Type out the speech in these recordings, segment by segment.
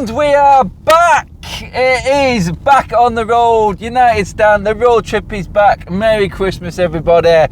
And we are back. It is back on the road. United stand. The road trip is back. Merry Christmas, everybody.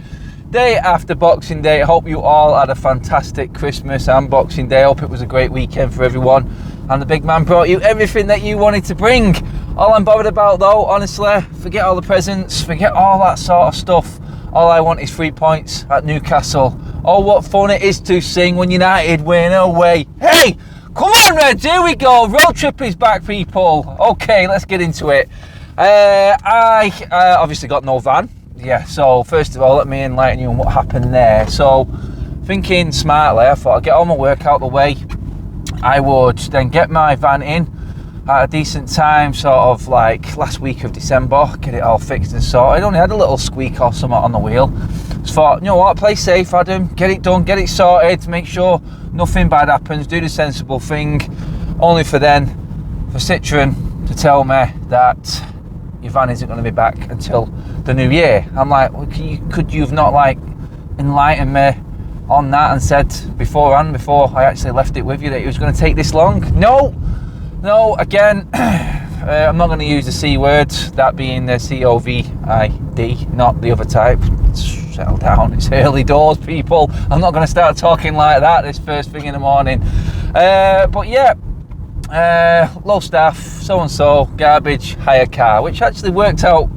Day after Boxing Day. I hope you all had a fantastic Christmas and Boxing Day. I hope it was a great weekend for everyone. And the big man brought you everything that you wanted to bring. All I'm bothered about, though, honestly, forget all the presents, forget all that sort of stuff. All I want is 3 points at Newcastle. Oh, what fun it is to sing when United win away. Hey! Come on, Reds, here we go. Road trip is back, people. Okay, let's get into it. I obviously got no van. Yeah, so first of all, let me enlighten you on what happened there. So, thinking smartly, I thought I'd get all my work out the way. I would then get my van in at a decent time, sort of like last week of December, get it all fixed and sorted. I only had a little squeak or something on the wheel. Just thought, you know what, play safe, Adam, get it done, get it sorted, make sure nothing bad happens, do the sensible thing, only for Citroen to tell me that your van isn't going to be back until the new year. I'm like, well, could you have not like enlightened me on that and said beforehand, before I actually left it with you, that it was going to take this long? No, again, I'm not going to use the C word, that being the COVID, not the other type. Settle down, it's early doors, people. I'm not going to start talking like that this first thing in the morning. But yeah, low staff, so-and-so, garbage, hire car, which actually worked out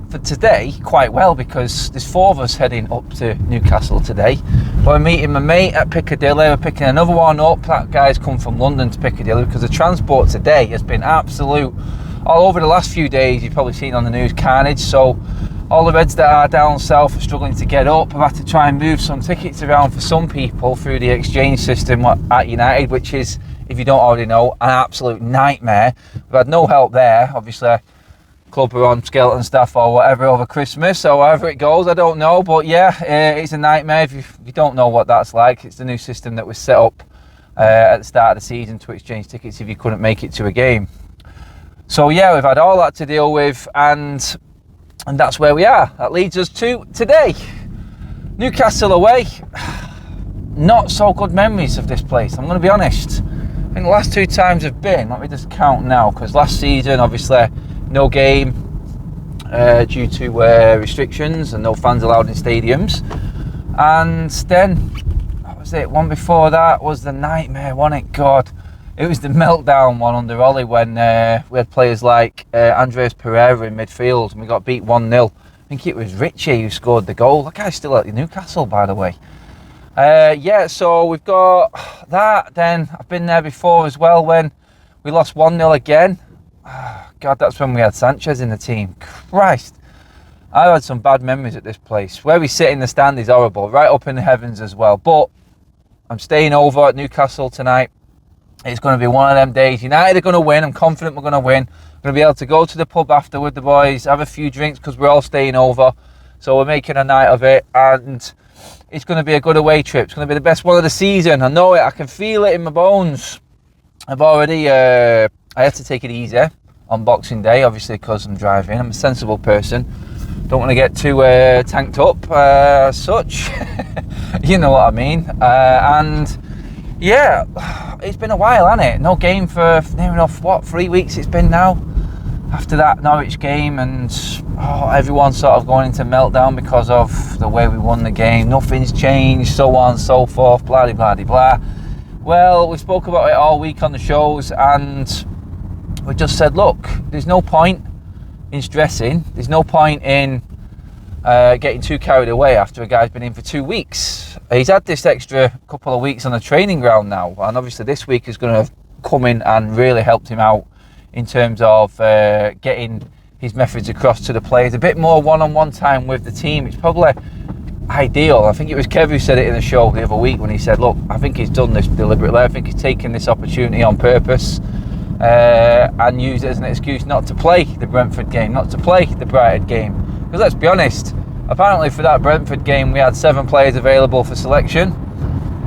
for today quite well because there's 4 of us heading up to Newcastle today. We're meeting my mate at Piccadilly, we're picking another one up. That guy's come from London to Piccadilly because the transport today has been absolute, all over the last few days, you've probably seen on the news, carnage. So all the Reds that are down south are struggling to get up. I've had to try and move some tickets around for some people through the exchange system at United, which is, if you don't already know, an absolute nightmare. We've had no help there. Obviously, club are on skeleton staff or whatever over Christmas, so however it goes, I don't know. But yeah, it's a nightmare if you don't know what that's like. It's the new system that was set up at the start of the season to exchange tickets if you couldn't make it to a game. So yeah, we've had all that to deal with, and that's where we are. That leads us to today. Newcastle away. Not so good memories of this place, I'm going to be honest. I think the last 2 times have been, let me just count now, because last season, obviously, no game due to restrictions and no fans allowed in stadiums. And then, what was it? One before that was the nightmare, wasn't it? God. It was the meltdown one under Ollie when we had players like Andreas Pereira in midfield and we got beat 1-0. I think it was Richie who scored the goal. That guy's still at Newcastle, by the way. Yeah, so we've got that. Then I've been there before as well when we lost 1-0 again. God, that's when we had Sanchez in the team. Christ. I've had some bad memories at this place. Where we sit in the stand is horrible, right up in the heavens as well. But I'm staying over at Newcastle tonight. It's going to be one of them days. United are going to win. I'm confident we're going to win. I'm going to be able to go to the pub after with the boys, have a few drinks because we're all staying over. So we're making a night of it. And it's going to be a good away trip. It's going to be the best one of the season. I know it. I can feel it in my bones. I've already... I had to take it easy on Boxing Day, obviously, because I'm driving. I'm a sensible person. Don't want to get too tanked up as such. You know what I mean. And... yeah, it's been a while, hasn't it? No game for near enough, 3 weeks it's been now? After that Norwich game, and everyone's sort of going into meltdown because of the way we won the game. Nothing's changed, so on and so forth, blah, blah, blah, blah. Well, we spoke about it all week on the shows, and we just said, look, there's no point in stressing. There's no point in getting too carried away after a guy's been in for 2 weeks. He's had this extra couple of weeks on the training ground now, and obviously this week is going to come in and really helped him out in terms of getting his methods across to the players. A bit more one-on-one time with the team. It's probably ideal. I think it was Kev who said it in the show the other week when he said, look, I think he's done this deliberately. I think he's taken this opportunity on purpose and used it as an excuse not to play the Brentford game, not to play the Brighton game. Because let's be honest, apparently for that Brentford game we had 7 players available for selection.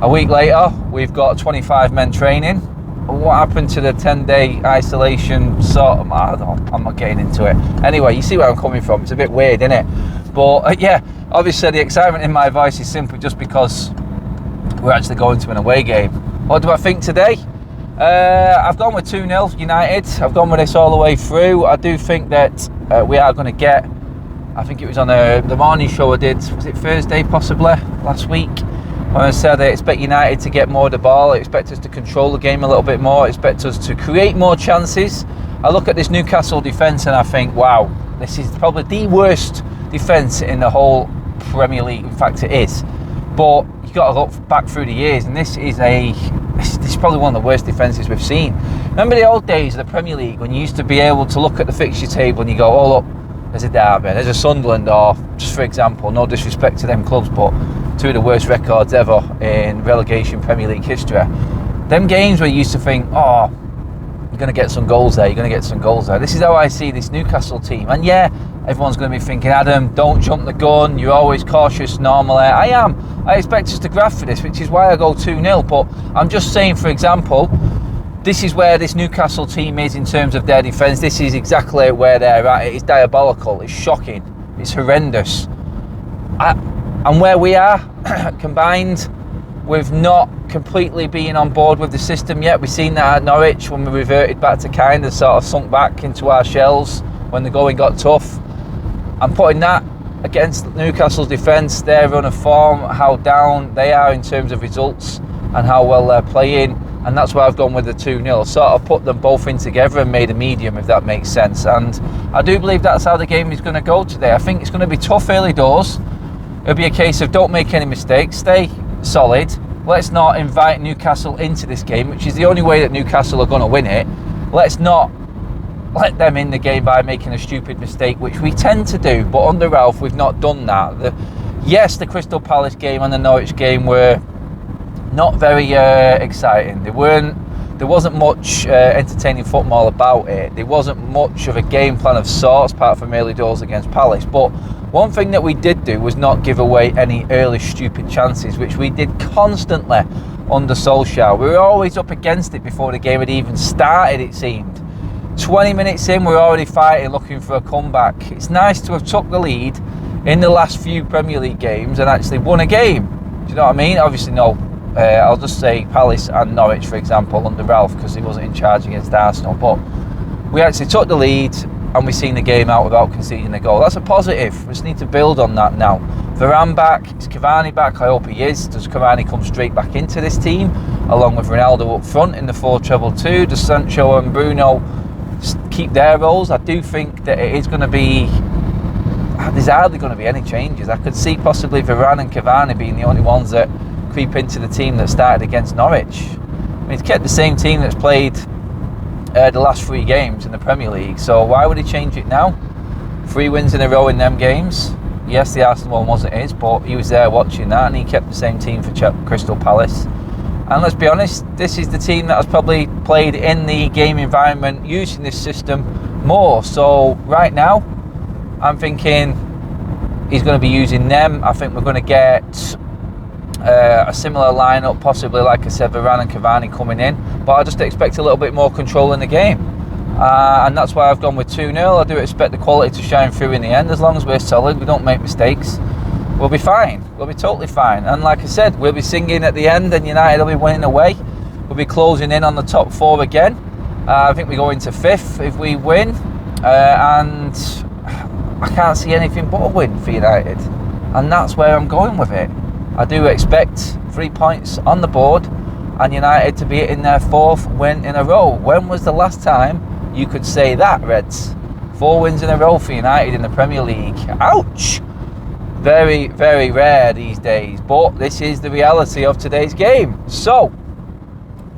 A week later we've got 25 men training. What happened to the 10-day isolation sort of, I don't know, I'm not getting into it. Anyway, you see where I'm coming from. It's a bit weird, isn't it? But yeah, obviously the excitement in my voice is simply just because we're actually going to an away game. What do I think today? I've gone with 2-0 United. I've gone with this all the way through. I do think that we are going to get, I think it was on the morning show I did, was it Thursday possibly, last week, when I said I expect United to get more of the ball, I expect us to control the game a little bit more, I expect us to create more chances. I look at this Newcastle defence and I think, wow, this is probably the worst defence in the whole Premier League. In fact, it is. But you've got to look back through the years, and this is probably one of the worst defences we've seen. Remember the old days of the Premier League when you used to be able to look at the fixture table and you go, oh look, there's a Derby, there's a Sunderland, or just for example, no disrespect to them clubs, but two of the worst records ever in relegation Premier League history. Them games where you used to think, oh, you're going to get some goals there, you're going to get some goals there. This is how I see this Newcastle team. And yeah, everyone's going to be thinking, Adam, don't jump the gun, you're always cautious normally. I am. I expect us to graft for this, which is why I go 2-0. But I'm just saying, for example, this is where this Newcastle team is in terms of their defence. This is exactly where they're at. It's diabolical, it's shocking, it's horrendous. And where we are, combined with not completely being on board with the system yet. We've seen that at Norwich when we reverted back to kind of sort of sunk back into our shells when the going got tough. I'm putting that against Newcastle's defence, their run of form, how down they are in terms of results and how well they're playing, and that's why I've gone with the 2-0. Sort of put them both in together and made a medium, if that makes sense. And I do believe that's how the game is going to go today. I think it's going to be tough early doors. It'll be a case of don't make any mistakes, stay solid. Let's not invite Newcastle into this game, which is the only way that Newcastle are going to win it. Let's not let them in the game by making a stupid mistake, which we tend to do, but under Ralph we've not done that. Yes, the Crystal Palace game and the Norwich game were not very exciting. There wasn't much entertaining football about it. There wasn't much of a game plan of sorts apart from early doors against Palace. But one thing that we did do was not give away any early stupid chances, which we did constantly under Solskjaer. We were always up against it before the game had even started, it seemed. 20 minutes in, we're already fighting, looking for a comeback. It's nice to have took the lead in the last few Premier League games and actually won a game. Do you know what I mean? Obviously, no. I'll just say Palace and Norwich, for example, under Ralph, because he wasn't in charge against Arsenal. But we actually took the lead and we've seen the game out without conceding a goal. That's a positive. We just need to build on that now. Varane back. Is Cavani back? I hope he is. Does Cavani come straight back into this team, along with Ronaldo up front in the 4-3-2? Does Sancho and Bruno keep their roles? I do think that it is going to be, there's hardly going to be any changes. I could see possibly Varane and Cavani being the only ones that creep into the team that started against Norwich. I mean, he's kept the same team that's played the last 3 games in the Premier League, so why would he change it now? 3 wins in a row in them games. Yes, the Arsenal one wasn't his, but he was there watching that and he kept the same team for Crystal Palace. And let's be honest, this is the team that has probably played in the game environment using this system more. So right now, I'm thinking he's going to be using them. I think we're going to get a similar lineup, possibly, like I said, Varane and Cavani coming in. But I just expect a little bit more control in the game. And that's why I've gone with 2-0. I do expect the quality to shine through in the end. As long as we're solid, we don't make mistakes, we'll be fine. We'll be totally fine. And like I said, we'll be singing at the end and United will be winning away. We'll be closing in on the top 4 again. I think we go into 5th if we win. And I can't see anything but a win for United. And that's where I'm going with it. I do expect 3 points on the board and United to be hitting their 4th win in a row. When was the last time you could say that, Reds? 4 wins in a row for United in the Premier League. Ouch! Very, very rare these days, but this is the reality of today's game. So,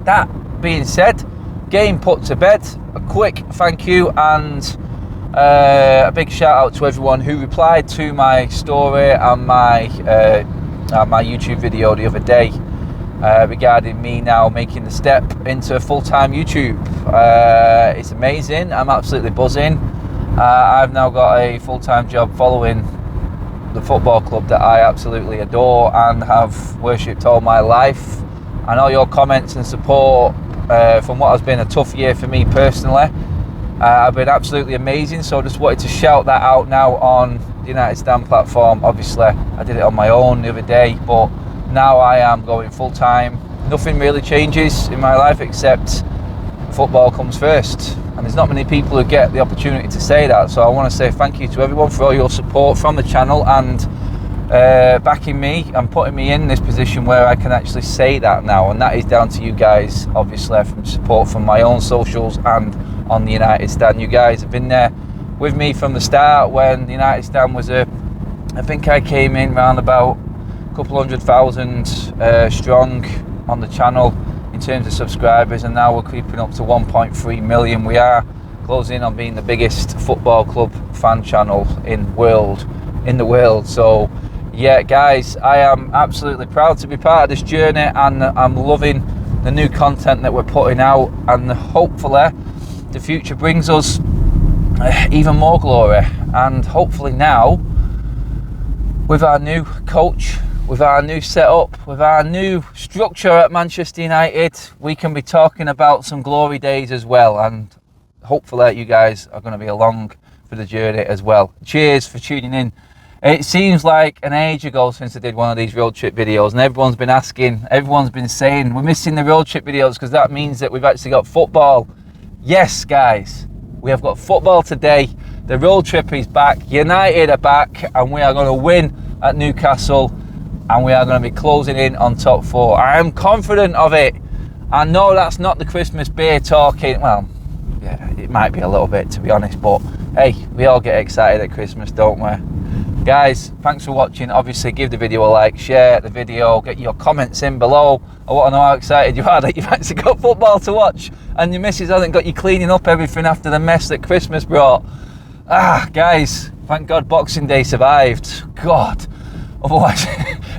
that being said, game put to bed. A quick thank you and a big shout out to everyone who replied to my story and my YouTube video the other day regarding me now making the step into full-time YouTube. It's amazing. I'm absolutely buzzing. I've now got a full-time job following the football club that I absolutely adore and have worshipped all my life, and all your comments and support from what has been a tough year for me personally have been absolutely amazing. So I just wanted to shout that out now on the United Stand platform. Obviously I did it on my own the other day, but now I am going full time. Nothing really changes in my life except football comes first, and there's not many people who get the opportunity to say that. So I want to say thank you to everyone for all your support from the channel and backing me and putting me in this position where I can actually say that now, and that is down to you guys, obviously, from support from my own socials and on the United Stand. You guys have been there with me from the start when the United Stand was I think I came in around about a couple 100,000 strong on the channel in terms of subscribers, and now we're creeping up to 1.3 million. We are closing in on being the biggest football club fan channel in the world. So yeah, guys, I am absolutely proud to be part of this journey, and I'm loving the new content that we're putting out, and hopefully the future brings us even more glory. And hopefully now, with our new coach, with our new setup, with our new structure at Manchester United, we can be talking about some glory days as well, and hopefully you guys are going to be along for the journey as well. Cheers for tuning in. It seems like an age ago since I did one of these road trip videos, and everyone's been asking, everyone's been saying, we're missing the road trip videos because that means that we've actually got football. Yes, guys, we have got football today. The road trip is back. United are back, and we are going to win at Newcastle, and we are going to be closing in on top 4. I am confident of it. I know that's not the Christmas beer talking. Well, yeah, it might be a little bit, to be honest, but hey, we all get excited at Christmas, don't we? Guys, thanks for watching. Obviously, give the video a like, share the video, get your comments in below. I want to know how excited you are that you've actually got football to watch and your missus hasn't got you cleaning up everything after the mess that Christmas brought. Guys, thank God Boxing Day survived. God, otherwise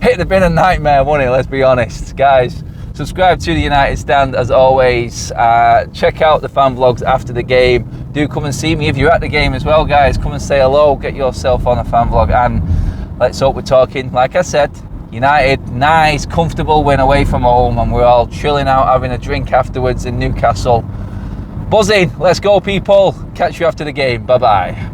it'd have been a nightmare, wouldn't it? Let's be honest. Guys, subscribe to the United Stand as always. Check out the fan vlogs after the game. Do come and see me if you're at the game as well, guys. Come and say hello, get yourself on a fan vlog, and let's hope we're talking, like I said, United, nice, comfortable win away from home, and we're all chilling out, having a drink afterwards in Newcastle. Buzzing, let's go people. Catch you after the game, bye-bye.